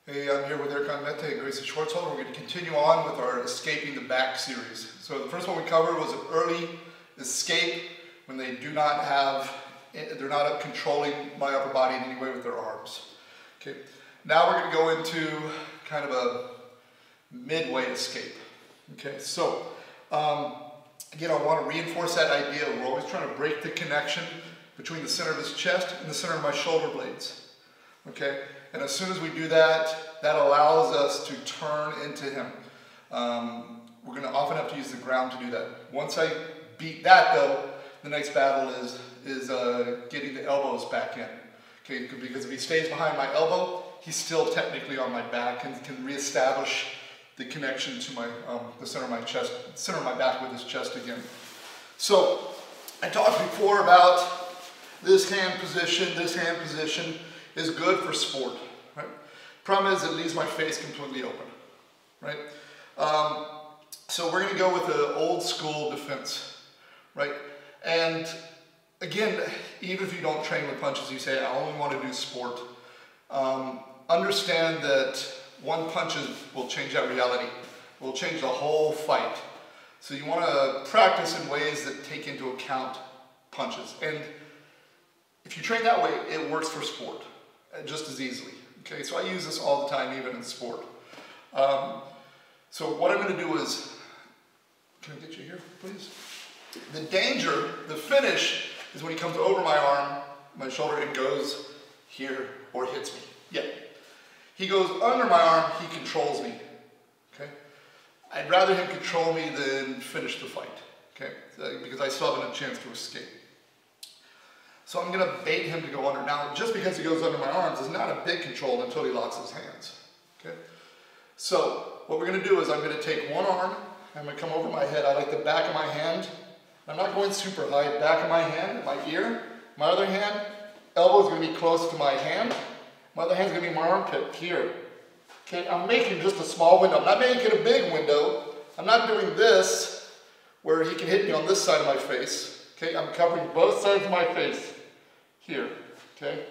Hey, I'm here with Gracie. We're going to continue on with our Escaping the Back series. So the first one we covered was an early escape when they do not have, they're not up controlling my upper body in any way with their arms. Okay. Now we're going to go into kind of a midway escape. Okay. So again, I want to reinforce that idea. We're always trying to break the connection between the center of his chest and the center of my shoulder blades. Okay. And as soon as we do that, that allows us to turn into him. We're going to often have to use the ground to do that. Once I beat that though, the next battle is getting the elbows back in. Okay, because if he stays behind my elbow, he's still technically on my back and can reestablish the connection to my the center of my chest, center of my back with his chest again. So I talked before about this hand position. This hand position is good for sport, right? Problem is it leaves my face completely open, right? So we're going to go with the old school defense, right? And again, even if you don't train with punches, you say, I only want to do sport. Understand that one punch will change that reality, will change the whole fight. So you want to practice in ways that take into account punches. And if you train that way, it works for sport just as easily. Okay, so I use this all the time, even in sport. So what I'm going to do is, can I get you here, please? The danger, the finish, is when he comes over my arm, my shoulder, and goes here or hits me. Yeah. He goes under my arm, he controls me. Okay? I'd rather him control me than finish the fight. Okay? Because I still have a chance to escape. So I'm going to bait him to go under. Now, just because he goes under my arms is not a big control until he locks his hands. Okay? So what we're going to do is I'm going to take one arm, I'm going to come over my head. I like the back of my hand. I'm not going super high. Back of my hand, my ear. My other hand, elbow is going to be close to my hand. My other hand is going to be my armpit here. Okay? I'm making just a small window. I'm not making it a big window. I'm not doing this where he can hit me on this side of my face. Okay? I'm covering both sides of my face. Here, okay?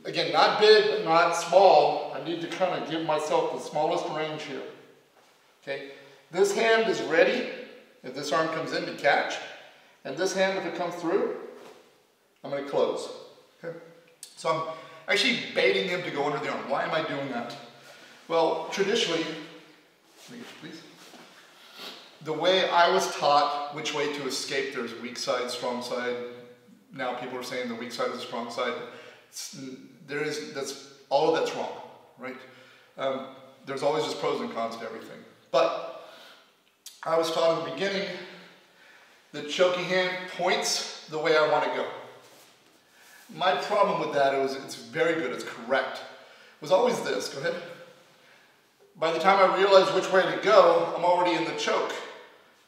Again, not big, but not small. I need to kind of give myself the smallest range here. Okay? This hand is ready if this arm comes in to catch. And this hand, if it comes through, I'm going to close. Okay? So I'm actually baiting him to go under the arm. Why am I doing that? Well, traditionally, let me get you, please. The way I was taught which way to escape, there's weak side, strong side. Now people are saying the weak side is the strong side. All of that's wrong, right? There's always just pros and cons to everything. But I was taught in the beginning that choking hand points the way I want to go. My problem with that is it's very good, it's correct. It was always this, go ahead. By the time I realized which way to go, I'm already in the choke.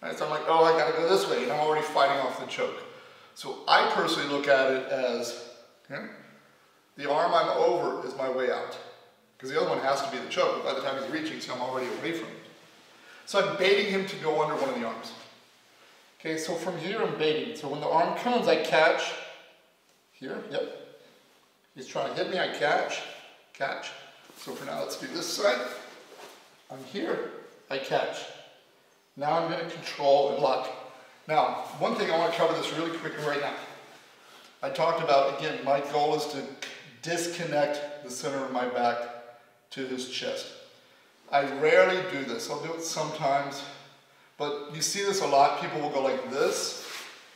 Right? So I'm like, oh, I gotta go this way, and I'm already fighting off the choke. So I personally look at it as, the arm I'm over is my way out. Because the other one has to be the choke, but by the time he's reaching, so I'm already away from it. So I'm baiting him to go under one of the arms. Okay, so from here I'm baiting. So when the arm comes, I catch. Here, yep. He's trying to hit me, I catch, catch. So for now, let's do this side. I'm here, I catch. Now I'm going to control and lock. Now, one thing I want to cover this really quickly right now. I talked about, again, my goal is to disconnect the center of my back to his chest. I rarely do this. I'll do it sometimes, but you see this a lot. People will go like this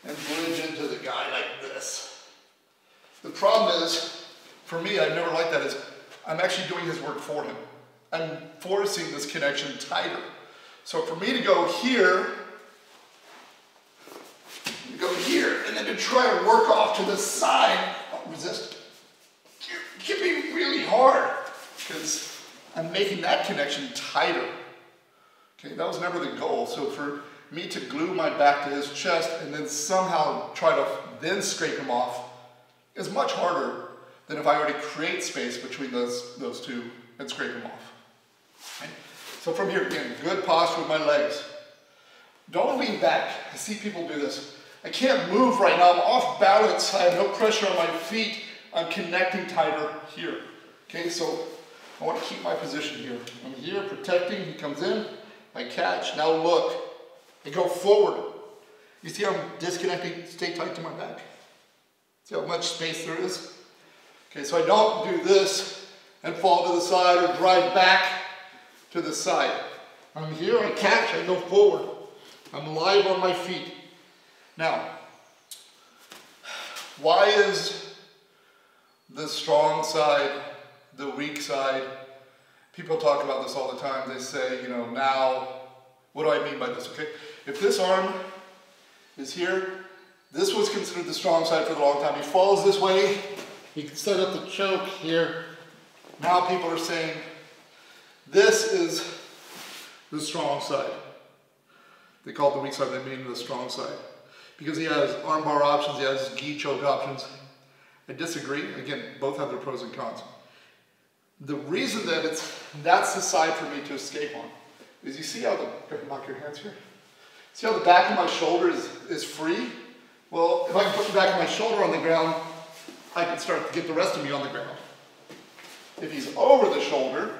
and bridge into the guy like this. The problem is, for me, I never like that, is I'm actually doing his work for him. I'm forcing this connection tighter. So for me to go here, and then to try to work off to the side, resist, it can be really hard because I'm making that connection tighter. Okay, that was never the goal. So for me to glue my back to his chest and then somehow try to then scrape him off is much harder than if I already create space between those two and scrape him off. Okay? So from here, again, good posture with my legs. Don't lean back. I see people do this. I can't move right now. I'm off balance. I have no pressure on my feet. I'm connecting tighter here. Okay, so I want to keep my position here. I'm here protecting, he comes in, I catch, now look, I go forward. You see how I'm disconnecting, stay tight to my back? See how much space there is? Okay, so I don't do this and fall to the side or drive back to the side. I'm here, I catch, I go forward. I'm live on my feet. Now, why is the strong side the weak side? People talk about this all the time. They say, you know, now, what do I mean by this, okay? If this arm is here, this was considered the strong side for a long time. He falls this way, he can set up the choke here. Now people are saying, this is the strong side. They call it the weak side, they mean the strong side. Because he has armbar options, he has gi choke options. I disagree. Again, both have their pros and cons. The reason that that's the side for me to escape on is you see how knock your hands here? See how the back of my shoulder is free? Well, if I can put the back of my shoulder on the ground, I can start to get the rest of me on the ground. If he's over the shoulder,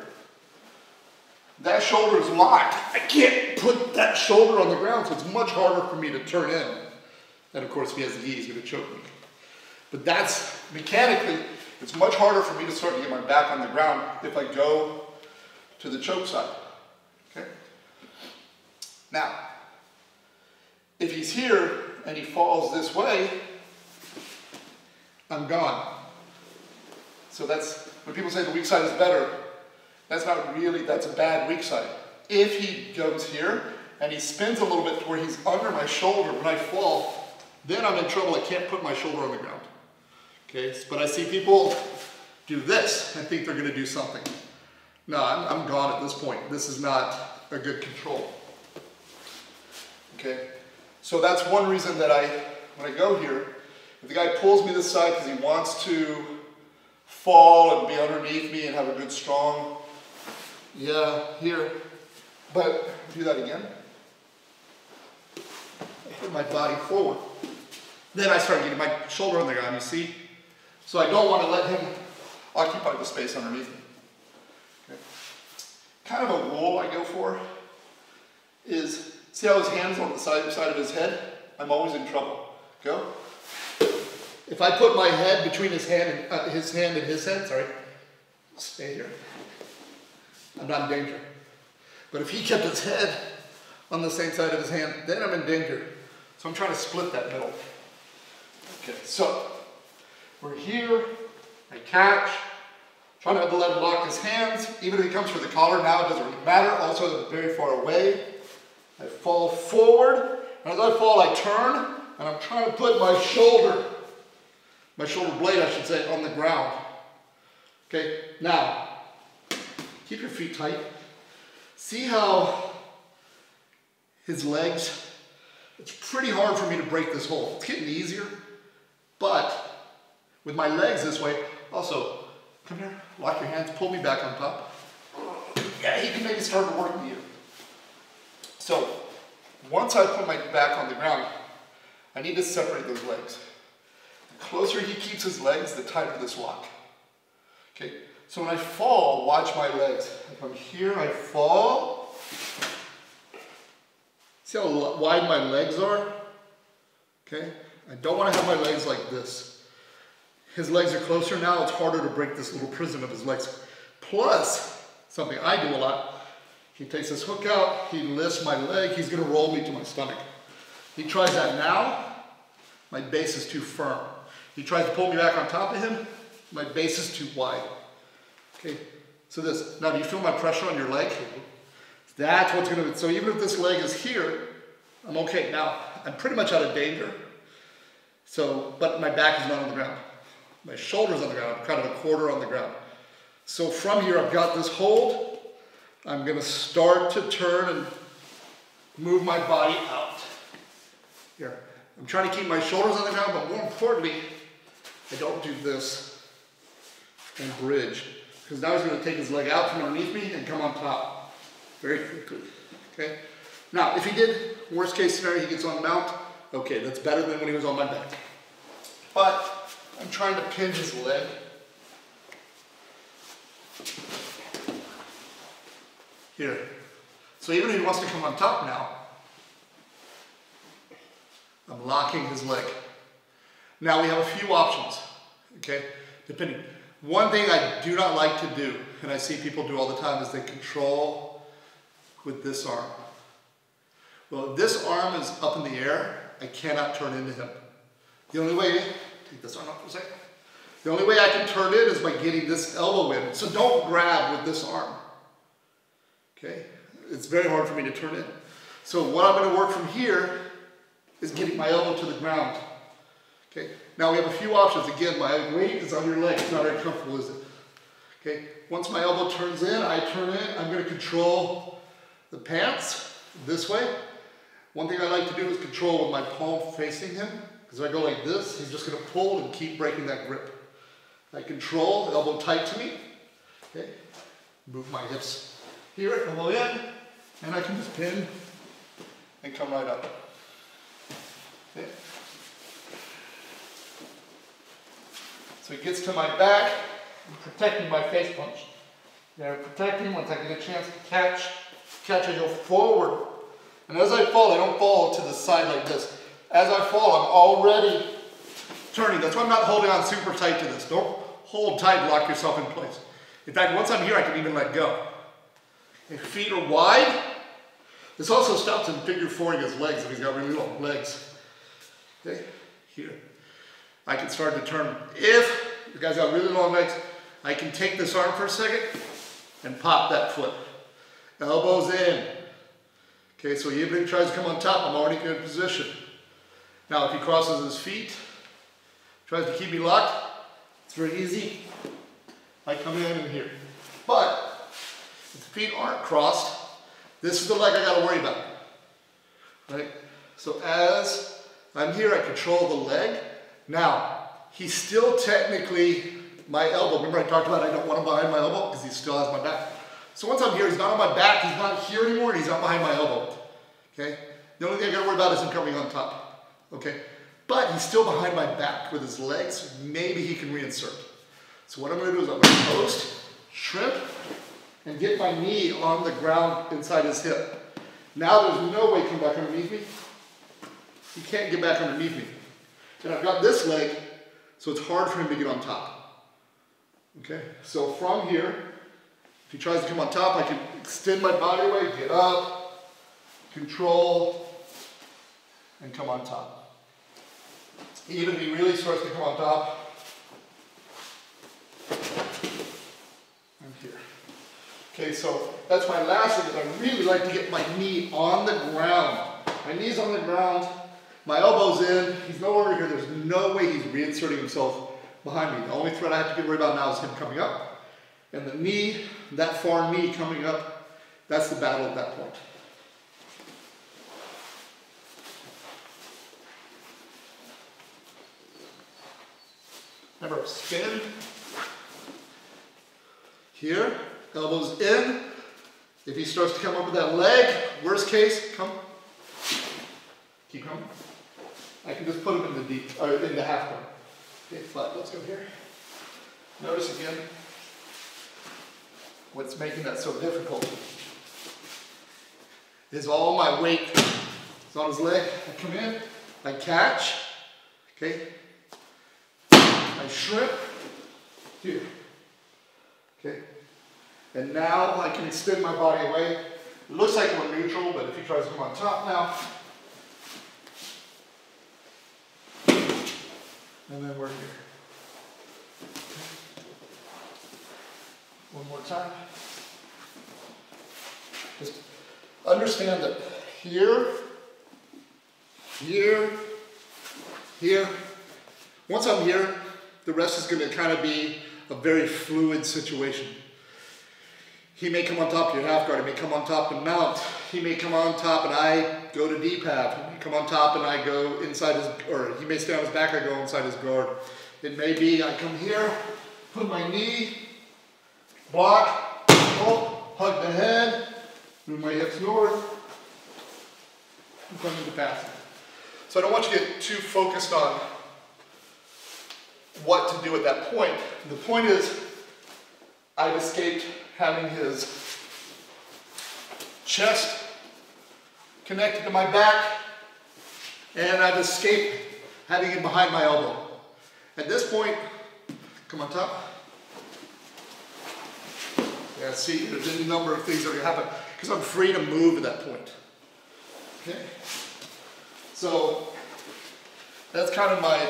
that shoulder is locked. I can't put that shoulder on the ground, so it's much harder for me to turn in. And of course, if he has the gi, he's going to choke me. But that's, mechanically, it's much harder for me to start to get my back on the ground if I go to the choke side. Okay? Now, if he's here and he falls this way, I'm gone. So that's, when people say the weak side is better, that's not really, that's a bad weak side. If he goes here and he spins a little bit to where he's under my shoulder when I fall, then I'm in trouble. I can't put my shoulder on the ground. Okay, but I see people do this and think they're going to do something. No, I'm gone at this point. This is not a good control. Okay, so that's one reason that when I go here, if the guy pulls me this side because he wants to fall and be underneath me and have a good strong, yeah, here, but do that again. I put my body forward. Then I start getting my shoulder on the ground, you see? So I don't want to let him occupy the space underneath me. Okay. Kind of a rule I go for is, see how his hand's on the side of his head? I'm always in trouble. Go. If I put my head between his hand and his head, sorry, stay here. I'm not in danger. But if he kept his head on the same side of his hand, then I'm in danger. So I'm trying to split that middle. Okay, so we're here, I catch, trying not to let him lock his hands. Even if he comes for the collar now, it doesn't really matter. Also, very far away. I fall forward, and as I fall, I turn, and I'm trying to put my shoulder blade, I should say, on the ground. Okay, now, keep your feet tight. See how his legs, it's pretty hard for me to break this hold. It's getting easier, but with my legs this way, also, come here, lock your hands, pull me back on top. Yeah, he can maybe start to work me. So, once I put my back on the ground, I need to separate those legs. The closer he keeps his legs, the tighter this lock. Okay, so when I fall, watch my legs. If I'm here, I fall. See how wide my legs are? Okay, I don't want to have my legs like this. His legs are closer now, it's harder to break this little prism of his legs. Plus, something I do a lot, he takes his hook out, he lifts my leg, he's going to roll me to my stomach. He tries that now, my base is too firm. He tries to pull me back on top of him, my base is too wide. Okay, so this, now do you feel my pressure on your leg? That's what's going to, so even if this leg is here, I'm okay. Now, I'm pretty much out of danger, so, but my back is not on the ground. My shoulder's on the ground, kind of a quarter on the ground. So from here, I've got this hold. I'm going to start to turn and move my body out. Here. I'm trying to keep my shoulders on the ground, but more importantly, I don't do this and bridge. Because now he's going to take his leg out from underneath me and come on top very quickly. Okay? Now, if he did, worst case scenario, he gets on the mount, okay, that's better than when he was on my back. But I'm trying to pin his leg. Here. So even if he wants to come on top now, I'm locking his leg. Now we have a few options, okay? Depending. One thing I do not like to do, and I see people do all the time, is they control with this arm. Well, if this arm is up in the air, I cannot turn into him. The only way, take this arm up for a second. The only way I can turn in is by getting this elbow in. So don't grab with this arm. Okay? It's very hard for me to turn in. So what I'm going to work from here is getting my elbow to the ground. Okay? Now we have a few options. Again, my weight is on your leg. It's not very comfortable, is it? Okay? Once my elbow turns in, I turn in. I'm going to control the pants this way. One thing I like to do is control with my palm facing him. Because if I go like this, he's just going to pull and keep breaking that grip. I control, elbow tight to me. Okay? Move my hips here, elbow in, and I can just pin and come right up. Okay? So he gets to my back, I'm protecting my face punch. Yeah, protecting once I get a chance to catch, I go forward. And as I fall, I don't fall to the side like this. As I fall, I'm already turning. That's why I'm not holding on super tight to this. Don't hold tight, lock yourself in place. In fact, once I'm here, I can even let go. If feet are wide, this also stops him figure four-ing his legs if he's got really long legs. Okay, here. I can start to turn. If the guy's got really long legs, I can take this arm for a second and pop that foot. Elbows in. Okay, so even if he tries to come on top, I'm already in a good position. Now, if he crosses his feet, tries to keep me locked, it's very easy. I come in and here. But if the feet aren't crossed, this is the leg I got to worry about. Right? So as I'm here, I control the leg. Now, he's still technically my elbow. Remember I talked about I don't want him behind my elbow because he still has my back. So once I'm here, he's not on my back, he's not here anymore, and he's not behind my elbow. Okay? The only thing I got to worry about is him coming on top. Okay? But he's still behind my back with his legs. Maybe he can reinsert. So what I'm going to do is I'm going to post, shrimp, and get my knee on the ground inside his hip. Now there's no way he can come back underneath me. He can't get back underneath me. And I've got this leg, so it's hard for him to get on top. Okay? So from here, if he tries to come on top, I can extend my body weight, get up, control, and come on top. Even if he really starts to come on top, I'm here. Okay, so that's my last thing, is I really like to get my knee on the ground. My knee's on the ground, my elbow's in, he's no longer here, there's no way he's reinserting himself behind me. The only threat I have to get worried about now is him coming up. And the knee, that far knee coming up, that's the battle at that point. Remember, spin. Here, elbows in. If he starts to come up with that leg, worst case, come. Keep coming. I can just put him in the deep, or in the half guard. Okay, flat, let's go here. Notice again, what's making that so difficult is all my weight is on his leg. I come in, I catch, okay? I shrimp, here, okay? And now I can extend my body away. It looks like we're neutral, but if he tries to come on top now, and then we're here. One more time. Just understand that here, here, here. Once I'm here, the rest is going to kind of be a very fluid situation. He may come on top of your half guard, he may come on top and mount, he may come on top and I go to deep half, he may come on top and I go inside his, or he may stay on his back, I go inside his guard. It may be I come here, put my knee, block, pull, hug the head, move my hips north, and come into passing. So I don't want you to get too focused on what to do at that point. The point is, I've escaped having his chest connected to my back, and I've escaped having him behind my elbow. At this point, come on top. Yeah, see, there's any number of things that are going to happen because I'm free to move at that point. Okay, so that's kind of my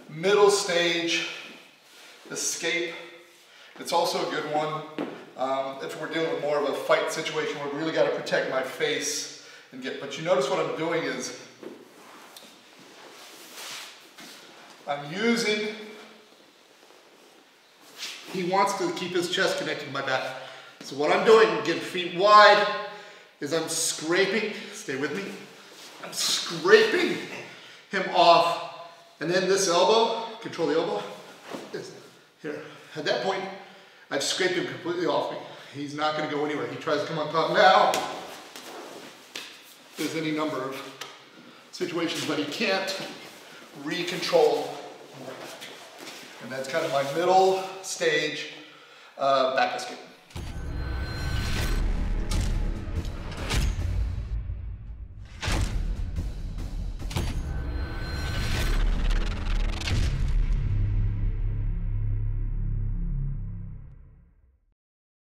middle stage escape. It's also a good one if we're dealing with more of a fight situation where we really got to protect my face and get. But you notice what I'm doing is I'm using. He wants to keep his chest connected to my back. So what I'm doing, getting feet wide, is I'm scraping, stay with me, I'm scraping him off. And then this elbow, control the elbow, here. At that point, I've scraped him completely off me. He's not gonna go anywhere. He tries to come on top now. There's any number of situations, but he can't re-control. And that's kind of my middle stage back escape.